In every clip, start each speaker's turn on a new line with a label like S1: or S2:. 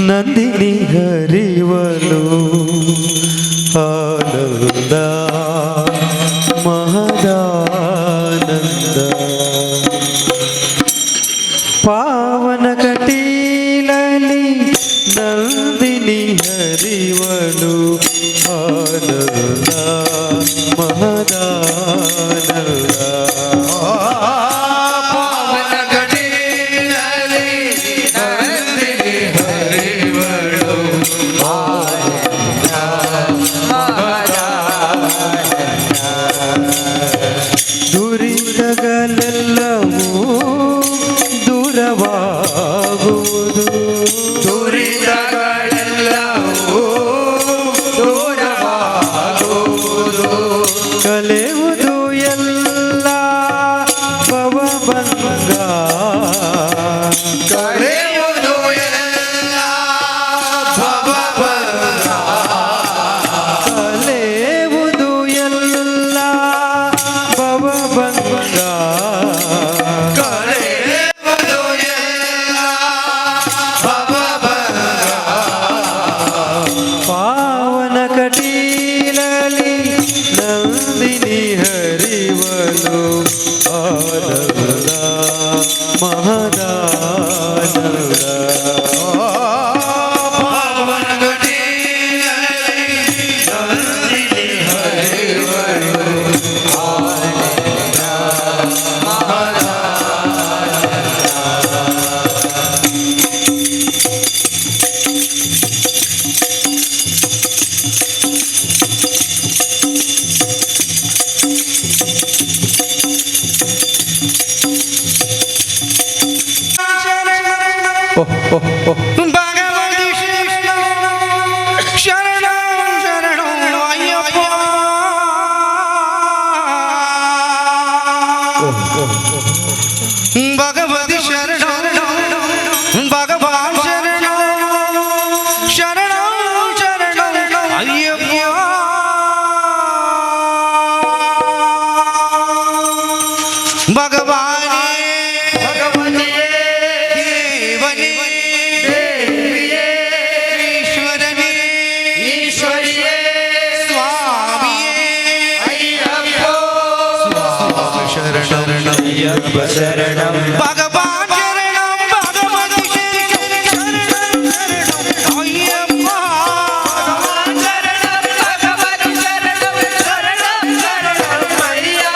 S1: ನಂದಿನಿ ಹರಿವಲು ಆನಂದ ಮಹದಾನಂದ ಪಾವನ ಕಟೀಲಲಿ ನಂದಿನಿ ಹರಿವಲು ಆನಂದ ಮಹದಾನಂದ ದುರಿತಗಳೆಲ್ಲವೂ ದೂರವಾಗುವುದು
S2: ದುರಿತಗಳೆಲ್ಲವೂ ದೂರವಾಗುವುದು
S1: ಕಲೆಯುವುದು ಎಲ್ಲ ಭವಭಂಗ
S2: ಕಳೆಯುವುದು ಎಲ್ಲ ಭವಭಂಗ
S1: ಕಲೆಯುವುದು ಎಲ್ಲ ಭವಭಂಗ
S2: ಕಳೆಯುವುದು ಎಲ್ಲ ಭವಭಂಗ
S1: ಪಾವನ ಕಟೀಲಲಿ ನಂದಿನಿ ಹರಿವಲು ಆನಂದ ಮಹದಾನಂದ
S2: ಭಗವತಿ ಶರಣ ಶರಣ ಅಯ್ಯಪ್ಪ ಭಗವತಿ ಶರಣ ಭಗವಾನ್ ಶರಣ ಶರಣ ಶರಣ ಅಯ್ಯಪ್ಪ ಭಗವಾನೇ ಭಗವತಿಯೇ ದೇವನೇ ದೇವಿಯೇ ಈಶ್ವರನೇ ಈಶ್ವರಿಯೇ ಸ್ವಾಮಿಯೇ ಅಯ್ಯಪ್ಪ ಶರಣ ಅಯ್ಯಪ್ಪ ಶರಣ ಭಗವಾನ್ ಶರಣ ಭಗವತಿ ಶರಣ ಅಯ್ಯಪ್ಪ ಭಗವಾನ್ ಶರಣ ಭಗವತಿ ಶರಣ ಶರಣ ಅಯ್ಯಪ್ಪ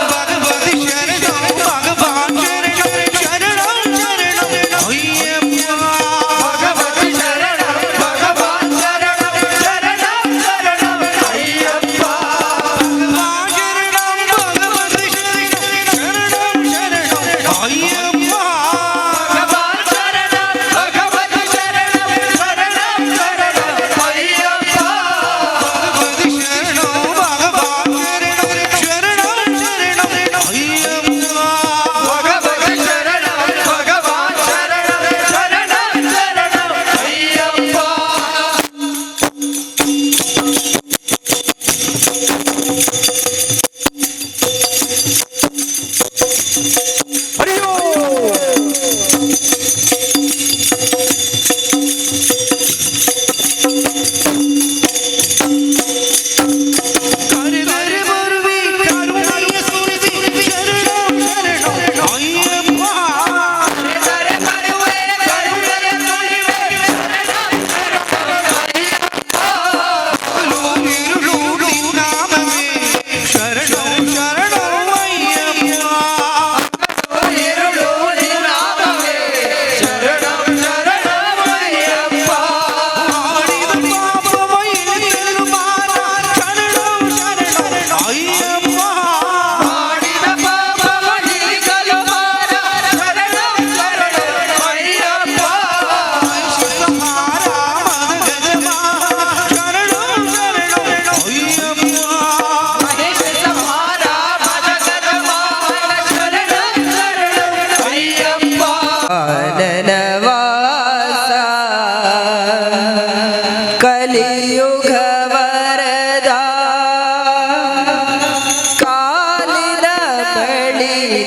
S2: ಭಗವತಿ ಶರಣ ಭಗವಾನ್ ಶರಣ ಶರಣ ಅಯ್ಯಪ್ಪ ಭಗವತಿ ಶರಣ ಭಗವಾನ್ ಶರಣ ಶರಣ ಅಯ್ಯಪ್ಪ ಭಗವಾನ್ ಶರಣ ಭಗವತಿ ಶರಣ ಶರಣ ಅಯ್ಯಪ್ಪ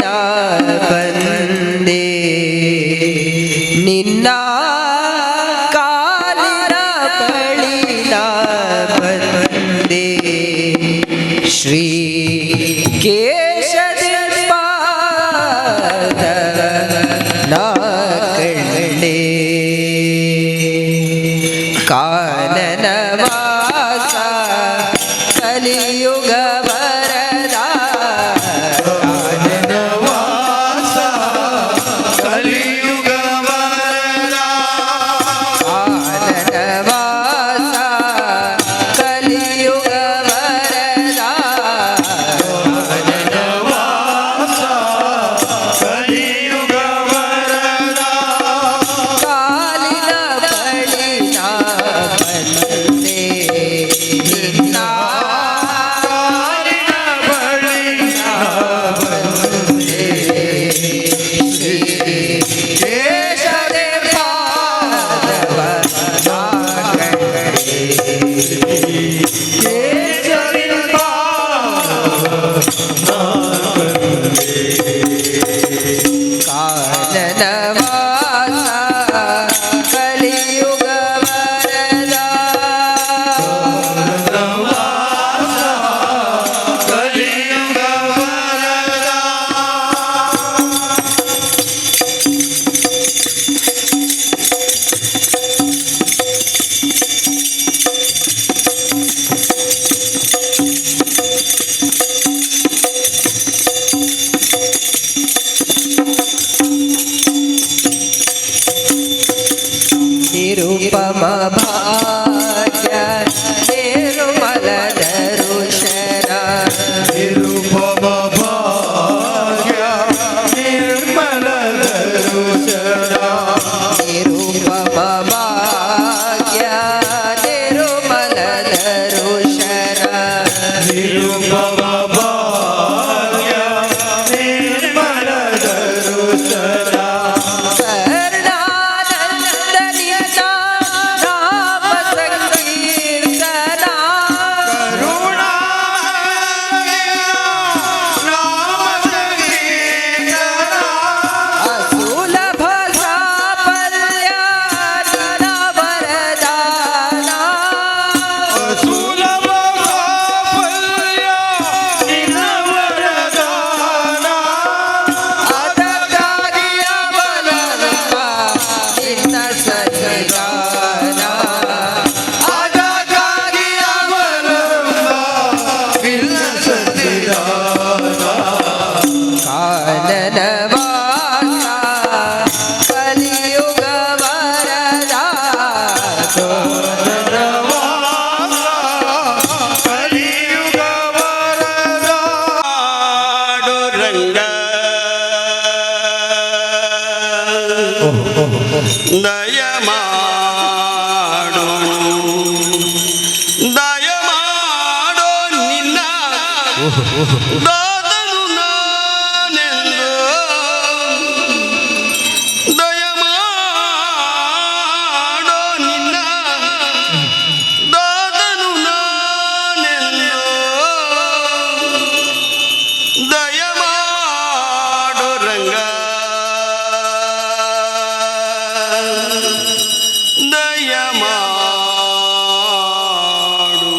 S3: ನಾ ಬಂದೆ ನಿನ್ನ ಕಾಲಿನ ಬಳಿ ನಾ ಬಂದೆ ಶ್ರೀ ಕೇಶದಿಂದ ನಾ ಕಂಡೆ ಕಾನನವಾಸ ಕಲಿಯುಗ ವರದ
S2: ಕಾನನವಾಸ ಕಲಿಯುಗ ವರದ
S3: ಕಾನನವಾಸ ಕಲಿಯುಗ ವರದ
S2: ಕಾನನವಾಸ ಕಲಿಯುಗ ವರದ
S3: ಕಾಲಿನ ಬಳಿ ನಾ ಬಂದೆ ನಿನ್ನ
S2: ಕಾಲಿನ ಬಳಿ ನಾ ಬಂದೆ
S3: ಕೇಶವೇ ಪಾದವ ನಾ ಕಂಡೆ
S2: ಕೇಶವಿನ
S3: ಕಾನನವಾಸ ಕಲಿಯುಗ ವರದ
S2: ಕಲಿಯುಗ ವರದ
S3: ನಿರುಪಮ ಭಾಗ್ಯ ನಿರ್ಮಲ ದರುಶನ
S2: ನಿರುಪಮ ಭಾಗ್ಯ ನಿರ್ಮಲ ದರುಶನ
S3: ನಿರುಪಮ ಭಾಗ್ಯ ನಿರ್ಮಲ ದರುಶನ
S2: ನಿರುಪಮ ಭಾಗ್ಯ ನಿರ್ಮಲ ದರುಶನ
S3: ಕರ್ಣಾನಂದನಿಯ ನಾಮ ಸಂಕೀರ್ತನ ಅಸುಲಭ ಸಾಫಲ್ಯ ನಿನ್ನ ವರದಾನ ಅದಕ್ಕಾಗಿ ಅವಲಂಬ ನಿನ್ನ ಸನ್ನಿಧಾನ ಕಾನನವಾಸ ಕಲಿಯುಗ ವರದ
S2: ದಯಮಾಡು ದಯಮಾಡು ನಿನ್ನ ದಾದನು ನಾನೆಂದು ದಯಮಾಡು ನಿನ್ನ ದಾದನು ನಾನೆಂದು ದಯಮಾಡು ರಂಗ ದಯಮಾಡು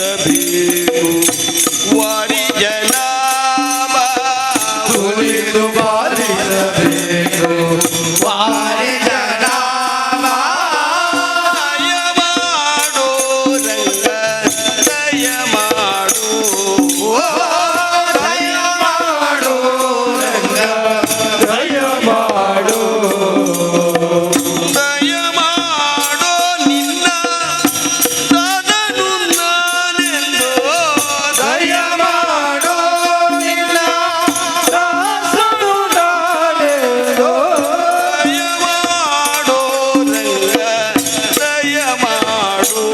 S2: ಬಾರಿಸಬೇಕು ವಾರಿ ಜನಾಭ
S1: ಕುಣಿದು ಬಾರಿಸಬೇಕು ವಾರಿ ಜನಾಭ
S2: ದಯ ಮಾಡು ರಂಗ ದಯ ಮಾಡು
S1: ದಯ ಮಾಡು ರಂಗ ದಯ ಮಾಡು
S2: ದಯ ಮಾಡೋ ನಿನ್ನ ದಾದನು ನಾನೆಂದು
S1: ದಯ ಮಾಡು ನಿನ್ನ ದಾಸನು ನಾನೆಂದು
S2: ದಯ ಮಾಡೋ ರಂಗ ದಯ ಮಾಡು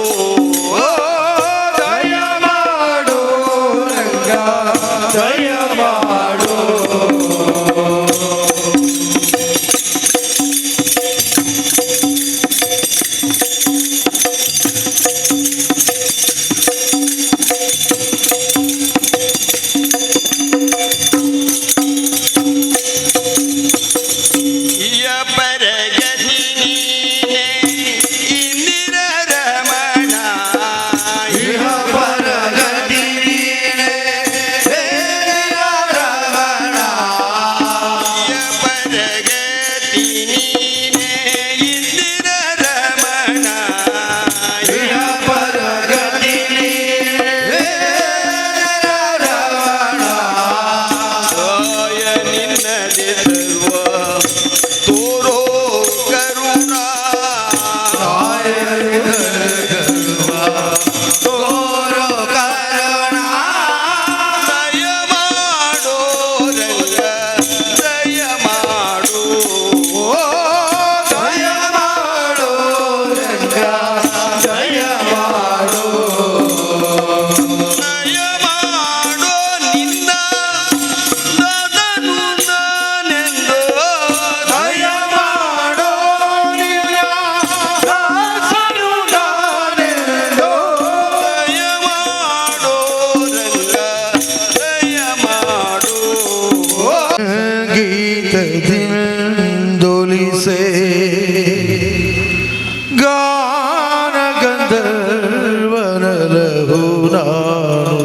S1: ದಯ ಮಾಡು ರಂಗ ದಯ ಮಾಡು
S2: ಇಯ ಪರಗತಿ ನೀನೆ ಇಂದಿರ ರಮಣ
S1: ಇಹ ಪರಗತಿ ನೀನೆ ಹೇ ರಮಣ
S2: ಇಯ ಪರಗತಿ ನೀನೆ ಇಂದಿರ ರಮಣ
S1: ಇಹ ಪರಗತಿ ನೀನೆ ಹೇ ರಮಣ
S2: ಆಯ ನಿನ್ನದೆ ಸರ್ವ ತೋರೋ ಕರುಣಾ
S1: ತೋರೋ ಕರುಣ
S2: ದಯ ಮಾಡೋ ರಂಗ ದಯ ಮಾಡು
S1: ದಯ ಮಾಡು ರಂಗ ದಯ ಮಾಡು
S2: ದಯ ಮಾಡೋ ನಿನ್ನ ದಾದನು ನಾನೆಂದು
S1: ದಯ ಮಾಡು ನಿನ್ನ ದಾಸನು ನಾನೆಂದು
S2: ದಯ ಮಾಡೋ ರಂಗ ದಯ ಮಾಡು
S1: ಗೀತದಿಂದೊಲಿಸೆ ಗಾನ ಗಂಧರ್ವನಲಹು ನಾನು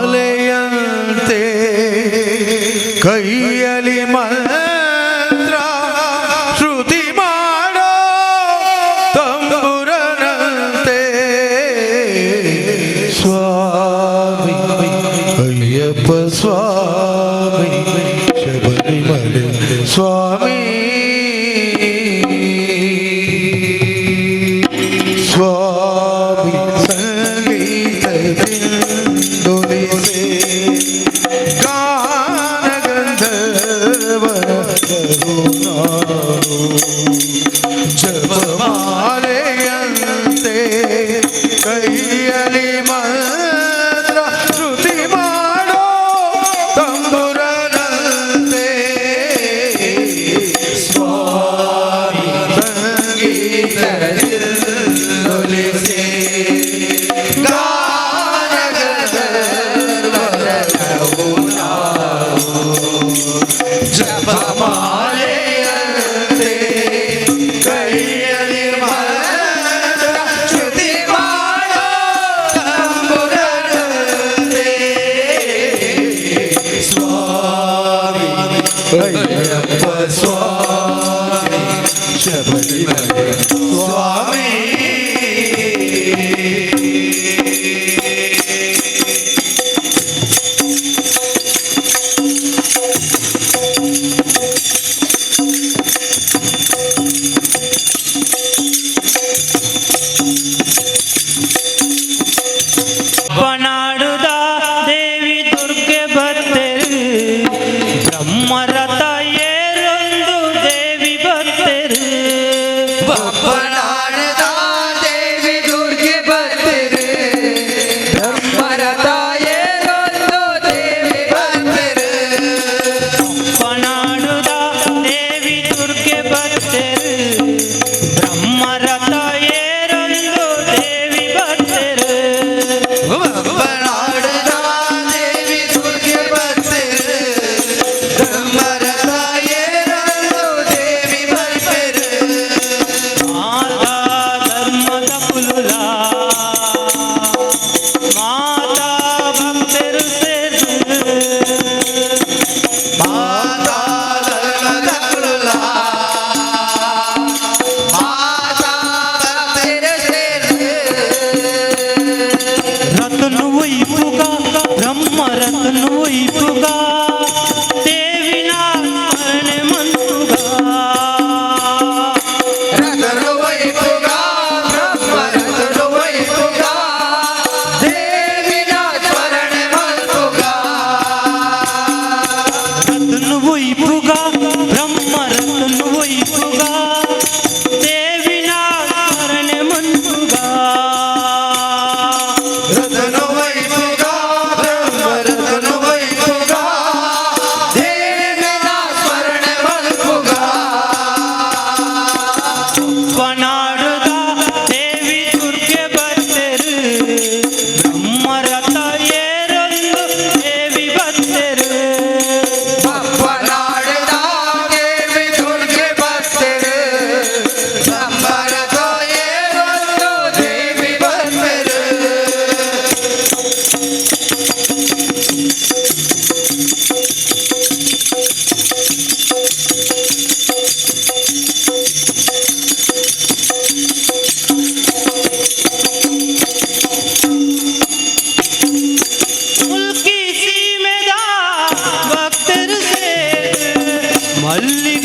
S1: ಜಪಮಾಲೆಯಂತೆ ಕೈಯಲ್ಲಿ ಮಂತ್ರ ಶ್ರುತಿ ಮಾಡೋ ತಂಬುರನಂತೆ ಸ್ವಾಮಿ ಅಯ್ಯಪ್ಪ ಸ್ವಾಮಿ ಶಬರಿಮಲೆ ಸ್ವಾಮಿ ಸ್ವಾಮಿ ಸಂಗೀತದಿಂದೊಲಿಸೆ ಗಾನ ಗಂಧರ್ವನ ಕರುಣಾಳು ಜಪಮಾಲೆಯಂತೆ ಕೈಯಲ್ಲಿ ಮಂತ್ರ ಶ್ರುತಿ ಮಾಡೋ ತಂಬುರನಂತೆ ಸ್ವಾಮಿ ಸಂಗೀತದಿಂದೊಲಿಸೆ ಗಾನ ಗಂಧರ್ವನ ಕರುಣಾಳು ಜಪಮಾಲೆಯ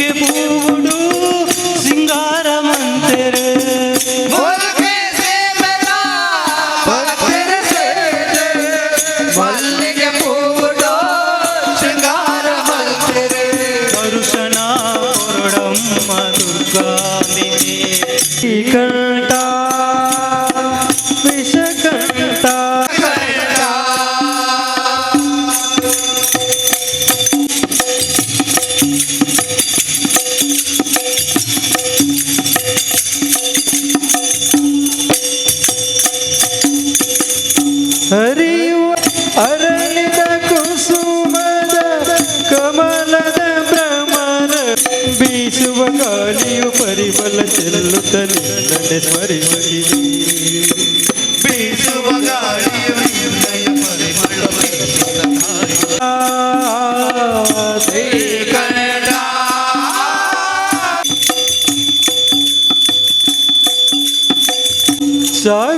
S4: ಮಲ್ಲಿಗೆ ಪೂಡು ಸಿಂಗಾರ ಮಂತೆರೆ
S1: ಮೊಲ್ಕೆ ಸೇಬೆಲ ಭಕ್ತರ ಸೇವೆ ಮಲ್ಲಿಗೆ ಪೂಡೋ ಶೃಂಗಾರ ಮಲ್ತೆರೆ
S4: ಪರುಷನ ಹೊರಡಮ್ಮ ದುರ್ಗಾಂಬಿಕೆ ಈ ಕಂಠ ವಿಷಕಂಠ ಹರಿಯುವ ಅರಳಿದ ಕುಸುಮದ ಕಮಲದ ಭ್ರಮರ ಬೀಸುವ ಗಾಳಿಯು ಪರಿಮಳ ಚೆಲ್ಲುತ್ತ ನಿನ್ನಡೆ ಸ್ಮರಿಸಿ
S1: ಬೀಸುವ ಗಾಳಿಯು ನಿನ್ನಯ ಪರಿಮಳ ಬೀಸುತ್ತ ಶ್ರೀಕಂಠ
S4: ಸಾಯ